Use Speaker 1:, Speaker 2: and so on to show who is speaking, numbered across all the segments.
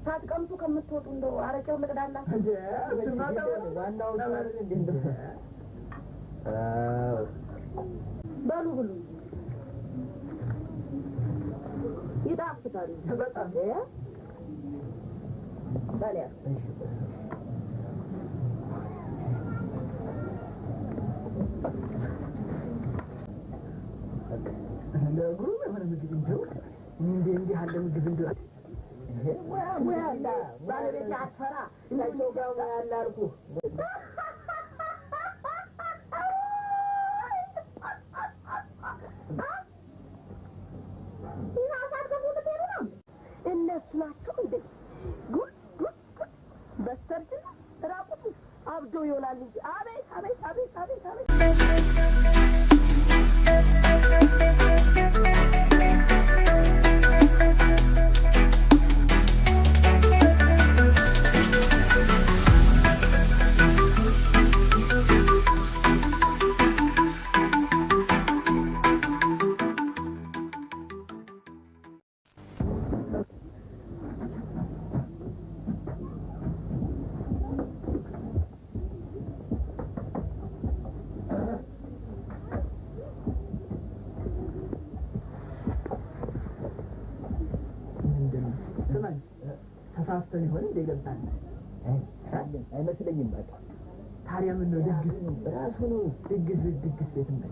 Speaker 1: ሳትቀምጡ ከምትወጡ እንደው አረቄው ልቅዳላችሁ እንዴ?
Speaker 2: ዋናው ሳር እንዴ?
Speaker 1: በሉ ብሉ ይጣፍጣል በጣም ባሊያ
Speaker 2: ለግሩ የሆነ ምግብ እንደው እንዴ ያለ ምግብ እንደው ሙያ አላ ባለቤት አትፈራ ለጆ ጋር ሙያ አላ አልኩ
Speaker 1: እነሱ ናቸው እንዴ ጉድ በስተርጅና ራቁቱ አብዶ ይሆናል እንጂ አቤት አቤት አቤት አቤት አቤት
Speaker 2: ተሳስተን ይሆን እንደ ገባን አይመስለኝም በቃ ታዲያ ምን ነው ድግስ ራሱ ነው ድግስ ቤት ነው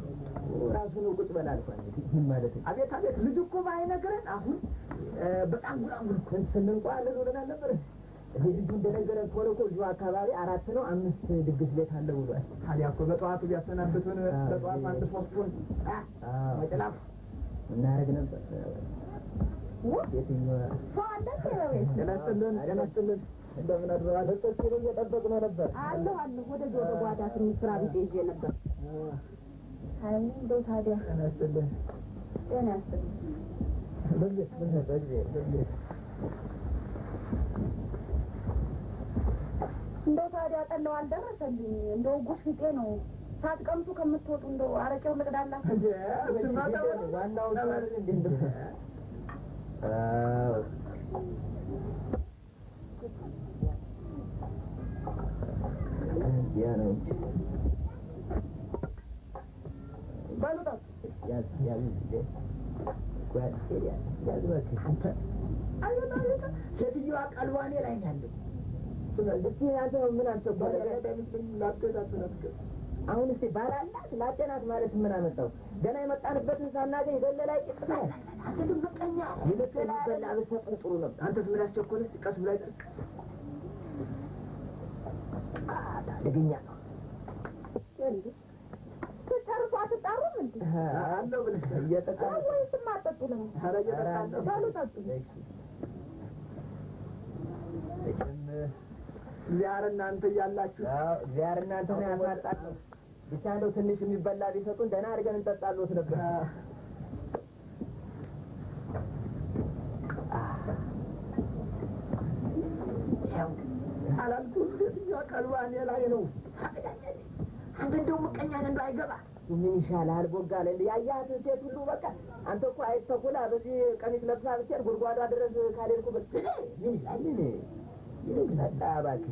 Speaker 2: ራሱ ነው ቁጭ በላልኳል ምን ማለት ነው አቤት አቤት ልጅ እኮ ባይነገረን አሁን በጣም ጉራጉር ስንንቋል ብለናል ነበር ልጅ እንደነገረን ኮለኮልጆ አካባቢ 4 ነው 5 ድግስ ቤት አለ ብሏል ታዲያ እኮ በጠዋቱ ቢያሰናብቱን በጠዋቱ አንድ ሶስቱን መጨላፍ እናረግ ነበር የትኛው
Speaker 1: ሰው አለ
Speaker 2: ገናስተልን እንደምን አድርገዋል ተጥቂው እየጠበቅነው ነበር
Speaker 1: አለሁ ወደ ጓዳ ትንሽ ስራ ቢጤ ይዤ ነበር አይ እንደው ታዲያ
Speaker 2: ገናስተልን በዚህ ምን ነበር
Speaker 1: እንደው ታዲያ ጠላው አልደረሰልኝ እንደው ጉሽ ቢጤ ነው ሳትቀምጡ ከምትወጡ እንደው አረቄው ልቅዳላችሁ
Speaker 2: እንዴ ዋናው ሳር እንዴ ya no
Speaker 1: baluta
Speaker 2: ya ጓት ሴሪያ ያዝበክ አንተ አይወጣ ሴትዮዋ ቀልዋኔ ላይ ያለው ስለዚህ ያንተ ምን አልሰበረ አሁን እስቲ ባላላት ላጤናት ማለት ምን አመጣው ገና የመጣንበትን ሳናገኝ ደለላይ ይጥፋል አንተ ደምቀኛ ይልከላ በሰጥ ጥሩ ነው አንተስ ምን ያስቸኮለ ቀስ ብላ ይደርስ አዳገኛ ነው እንዴ ተጨርሶ አትጣሩም እንዴ አለው ብለህ እየተጣጣ ወይስ ማጠጡ ነው አረጀ ታሉ ታጡ ዚያር እናንተ ያላችሁ ዚያር እናንተ ነው ያሳጣችሁ ብቻ ነው ትንሽ የሚበላ ቢሰጡን ደህና አድርገን እንጠጣሉት ነበር ያው አላልኩም ሴትዮዋ ቀልባኔ ላይ ነው አንተ እንደው ምቀኛን እንደው አይገባ ምን ይሻላል ቦጋለ እንደ ያያት ሴት ሁሉ በቃ አንተ እኮ አይተኩላ በዚህ ቀሚስ ለብሳ ብትሄድ ጉርጓዷ ድረስ ካልሄድኩ ምን ይላል ይሄ ታጣባክ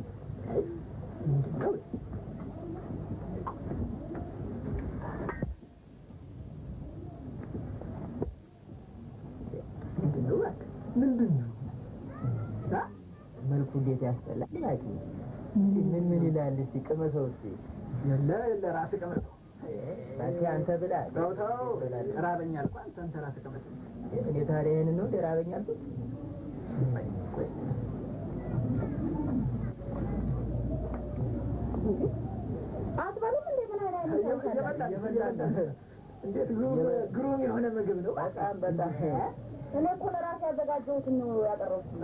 Speaker 2: ምንድነው መልኩ እንዴት ያስጠላል ያቂ ምን ይላል እስቲ ቀመሰው እስቲ የለ ራስ ቀመሰው ባቲ አንተ ብላ ተው ራበኛል እንኳን አንተ ራስ ቀመሰው እኔ ታሪያን ነው ራበኛል
Speaker 1: አትበሉም እንዴ ምን አይደለም
Speaker 2: እንዴት ግሩም የሆነ ምግብ ነው በጣም
Speaker 1: እኔ እኮ ለራሴ ያዘጋጀሁት ነው ያቀረብኩት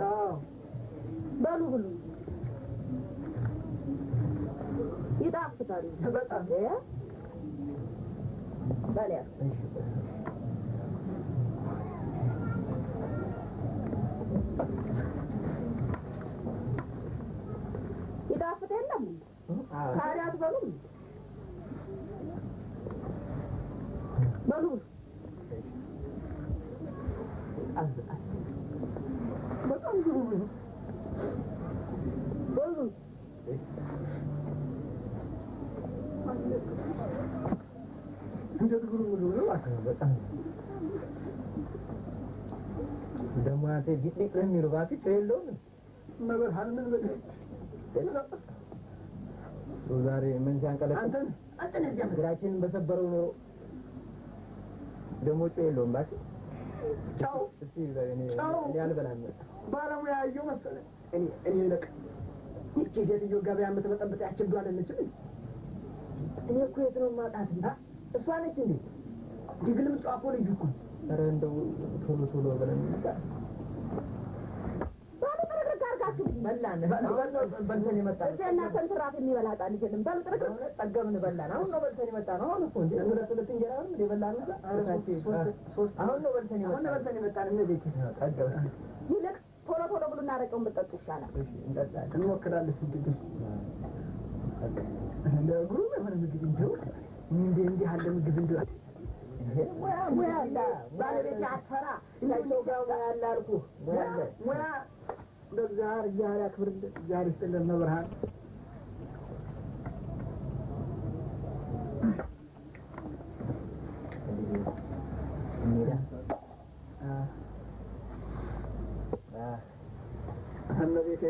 Speaker 1: በሉ ብሉ ይጣፍጣል
Speaker 2: በጣም
Speaker 1: ባሊያ ይጣፍጥ የለም ታዲያ አትበሉም በሉ በጣም ግሩም ነው
Speaker 2: በጣም ደግሞ አንተ ዲቅ የሚለው ባትጭ የለውም
Speaker 3: ነገር ምን በቃ
Speaker 2: ዛሬ ምን ሲያንቀለቅ
Speaker 3: አንተን እዚያ
Speaker 2: እግራችንን በሰበረው ኖሮ ደግሞ ጮህ የለውም ባክ
Speaker 3: ጫው
Speaker 2: እስቲ እኔ አልበላም
Speaker 3: ባለሙያ ያየው መሰለኝ እኔ ለቅ ይቺ ሴትዮ ገበያ የምትበጠብጥ ያችልዱ አይደለችም
Speaker 2: እኔ እኮ የት ነው የማውቃት እሷ ነች እንዴ
Speaker 3: ድግልም ጫፎ ልዩ እኮ
Speaker 2: ኧረ እንደው ቶሎ ብለን በላን በልተን የመጣን
Speaker 1: እና ሰንትራፍ የሚበላ ጣል ይጀልም በልጥርቅ
Speaker 2: ጠገብን በላን አሁን ነው በልተን የመጣ ነው አሁን እኮ እንዴ ሁለት እንጀራ ነው እንዴ በላን ሶስት አሁን ነው በልተን የመጣን እነዚህ ጠገብን
Speaker 1: ይልቅ ቶሎ ብሉ እናረቀውን ብጠጡ ይሻላል
Speaker 2: እሺ እንጠጣለን
Speaker 3: እንሞክራለን እንግዲህ ለግሩ የሆነ ምግብ እንደው እንዴ ያለ ምግብ እንደው
Speaker 1: ሙያ ባለቤት አትፈራ
Speaker 2: ሳይተው ጋር ሙያ አለ አልኩህ
Speaker 3: ሙያ በእግዚአብሔር ያክብርልን እግዚአብሔር ይስጥልን መብርሃን እመቤቴ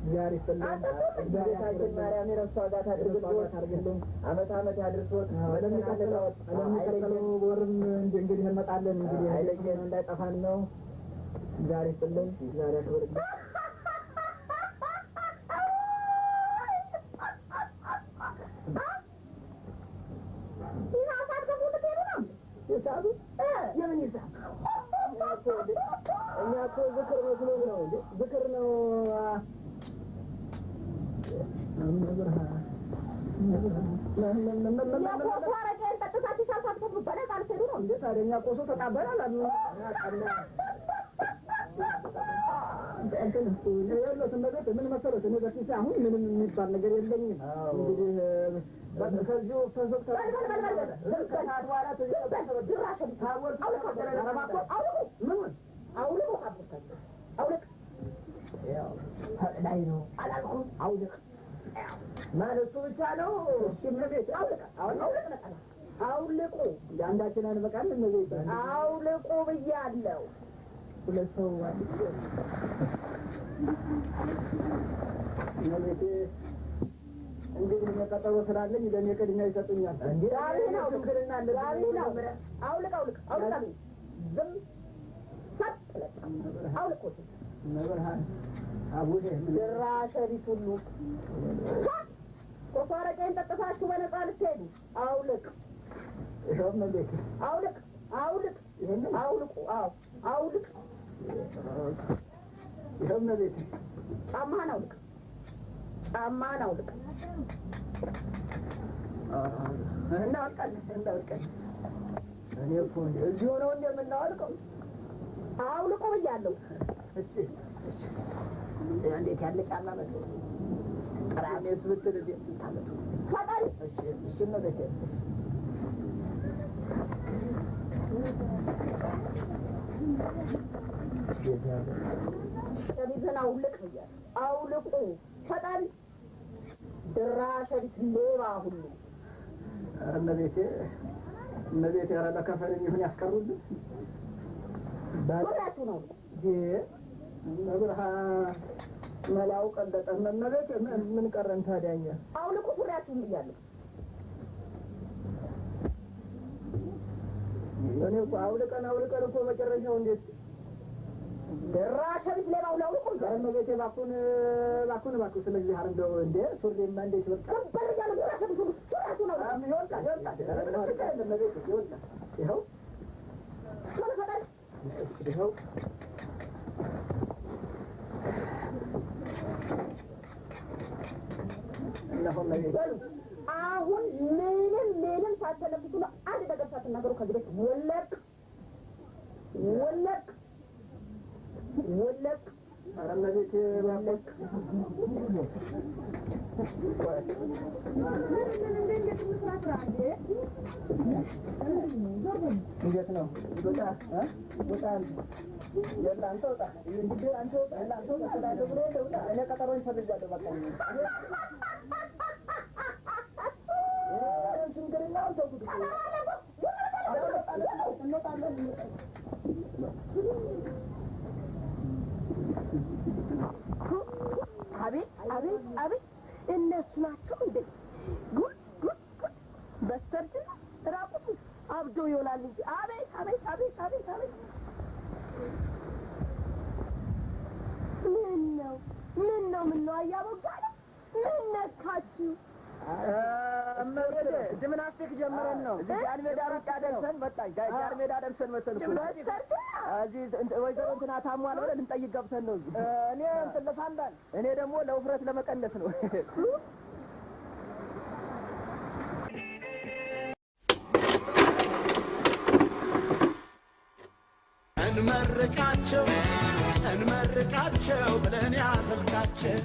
Speaker 3: እግዚአብሔር ይስጥልን
Speaker 2: እግዚአብሔር ማርያም የረሳዋት አድርግልን ዓመት ያድርሶት
Speaker 3: ለሚቀጥለው ወርም እንግዲህ እንመጣለን እንግዲህ
Speaker 2: አይለየን እንዳይጠፋን ነው እግዚአብሔር ይስጥልን እግዚአብሔር ያክብርልን
Speaker 3: የምን ይሳብ
Speaker 2: እኛ እኮ ዝክር መስሎን ነው እንዴ ዝክር ነው
Speaker 3: እንዴት አደኛ ቆሶ ተቃበላል ያለትን ነገር ምን መሰረት እኔ በፊት አሁን ምንም የሚባል ነገር የለኝም እንግዲህ ከዚሁ ፈሶክ
Speaker 2: ላይ ነው አውልቅ ማን እሱ ብቻ ነው
Speaker 3: ሽምቤት አውልቁ አንዳችን አንበቃል እነዚህ
Speaker 1: አውልቁ ብያለሁ
Speaker 2: ሁለት ሰው
Speaker 3: እነቤቴ እንግዲህ መቀጠሮ ስላለኝ ለእኔ ቅድሚያ ይሰጡኛል
Speaker 1: ጋቢ ነው አውልቅ ዝም ሰጥ አውልቁ
Speaker 3: መብርሃን አቡነ
Speaker 1: ድራሽ ቢስ ሁሉ ኮፋረቄን ጠጥታችሁ በነጻ ልትሄዱ አውልቅ
Speaker 3: ይኸው እመቤቴ
Speaker 1: አውልቅ
Speaker 3: ይሄንን
Speaker 1: አውልቁ አውልቅ
Speaker 3: ይኸው እመቤቴ
Speaker 1: ጫማህን አውልቅ
Speaker 3: እናወልቃለን
Speaker 2: እኔ እኮ እዚሁ ነው እንደምናወልቀው
Speaker 1: አውልቁ ብያለሁ
Speaker 3: እሺ
Speaker 2: እንዴት ያለ ጫማ መስሎኝ ቀራኔስ ብትል እንዴት ስታመጡ
Speaker 1: ፈጣሪ
Speaker 3: እሺ እመቤቴ
Speaker 1: ሸሚዝህን አውልቅ ብያለሁ አውልቁ ፈጣሪ ድራሽ ቢስ ሌባ ሁሉ
Speaker 3: እመቤቴ ኧረ ለከፈለኝ ይሁን ያስቀሩልን
Speaker 1: ሱሪያችሁ ነው
Speaker 3: መብርሃን መላው ቀለጠ እመቤቴ ምን ቀረን ታዲያ እኛ
Speaker 1: አውልቁ ሱሪያችሁን ብያለሁ
Speaker 3: እኔ እኮ አውልቀን እኮ መጨረሻው እንዴት
Speaker 1: ድራሽ ቢስ ሌባ ሁሉ አውልቁ
Speaker 3: እመቤቴ እባክዎን ስለዚህ እንደው እንዴ ሱሪማ እንዴት ይወጣ
Speaker 1: ነበር ብያለሁ ድራሽ ቢስ ሁሉ ሱሪያችሁ ነው
Speaker 3: ይወጣል እመቤቴ ይወጣል ይኸው
Speaker 1: ፈጣሪ
Speaker 3: ይኸው
Speaker 1: አሁን ምንም ሳትተነፍሱ ነው አንድ ነገር ሳትናገሩ ከዚህ ቤት ወለቅ
Speaker 3: ኧረ እመቤቴ ወለቅ እንዴት ነው ወጣ የለ አንተ ወጣ እንግዲህ አንተ ወጣ እኔ ቀጠሮ ይፈልጋለሁ በቃ ችግር የለውም ተውኩት
Speaker 1: እነሱ ናቸው እንዴ? ጉድ ጉድ ጉድ! በስተርጅና ራቁቱን አብዶ ይሆናል እንጂ። አቤት አቤት አቤት አቤት አቤት! ምን ነው ምን ነው አያቦጋለ ምን ነካችሁ?
Speaker 3: ጂምናስቲክ ጀምረን ነው። ጃን ሜዳ ሩጫ ደርሰን መጣን። ጃን ሜዳ ደርሰን መተን እኮ እዚህ ወይዘሮ እንትና ታሟል ብለን ልንጠይቅ ገብተን ነው። እኔ እንትን ለፋንዳን፣ እኔ ደግሞ ለውፍረት ለመቀነስ ነው።
Speaker 4: እንመርቃቸው ብለን ያዘልቃቸው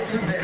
Speaker 5: to